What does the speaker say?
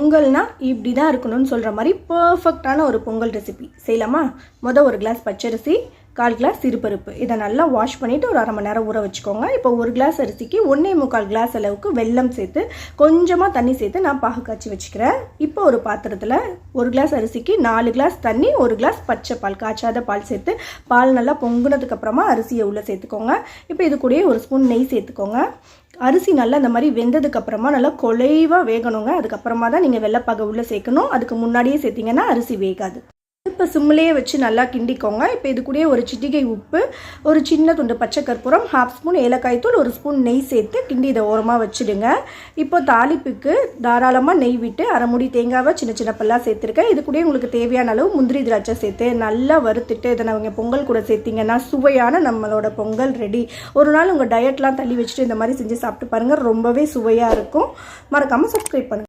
பொங்கல்னா இப்படி தான் இருக்கணும்னு சொல்கிற மாதிரி பர்ஃபெக்டான ஒரு பொங்கல் ரெசிபி செய்யலாமா? ஒரு கிளாஸ் பச்சரிசி, 1/4 கிளாஸ் சிறுபருப்பு, இதை நல்லா வாஷ் பண்ணிவிட்டு ஒரு 1/2 மணி நேரம் ஊற வச்சுக்கோங்க. இப்போ 1 கிளாஸ் அரிசிக்கு 1.25 கிளாஸ் அளவுக்கு வெல்லம் சேர்த்து கொஞ்சமாக தண்ணி சேர்த்து நான் பாகு காய்ச்சி வச்சுக்கிறேன். இப்போ ஒரு பாத்திரத்தில் 1 கிளாஸ் அரிசிக்கு 4 கிளாஸ் தண்ணி, 1 கிளாஸ் பச்சை பால், காய்ச்சாத பால் சேர்த்து பால் நல்லா பொங்குனதுக்கப்புறமா அரிசியை உள்ளே சேர்த்துக்கோங்க. இப்போ இது கூடயே 1 ஸ்பூன் நெய் சேர்த்துக்கோங்க. அரிசி நல்லா இந்த மாதிரி வெந்ததுக்கப்புறமா நல்லா குழைவாக வேகணுங்க. அதுக்கப்புறமா தான் நீங்கள் வெள்ளைப்பாகை உள்ளே சேர்க்கணும். அதுக்கு முன்னாடியே சேர்த்திங்கன்னா அரிசி வேகாது. இப்போ சிம்மிலேயே வச்சு நல்லா கிண்டிக்கோங்க. இப்போ இது கூடயே ஒரு சிட்டிகை உப்பு, ஒரு சின்ன துண்டு பச்சை கற்பூரம், 1/2 ஸ்பூன் ஏலக்காய் தூள், 1 ஸ்பூன் நெய் சேர்த்து கிண்டி இதை ஓரமாக வச்சுடுங்க. இப்போ தாளிப்புக்கு தாராளமாக நெய் விட்டு 1/2 மூடி தேங்காவை சின்ன சின்ன பல்லாக சேர்த்துருக்கேன். இது கூட உங்களுக்கு தேவையான அளவு முந்திரி திராட்சை சேர்த்து நல்லா வறுத்துட்டு இதை நீங்கள் பொங்கல் கூட சேர்த்திங்கன்னா சுவையான நம்மளோட பொங்கல் ரெடி. ஒரு நாள் உங்கள் டயட்லாம் தள்ளி வச்சுட்டு இந்த மாதிரி செஞ்சு சாப்பிட்டு பாருங்கள், ரொம்பவே சுவையாக இருக்கும். மறக்காமல் சப்ஸ்கிரைப் பண்ணுங்கள்.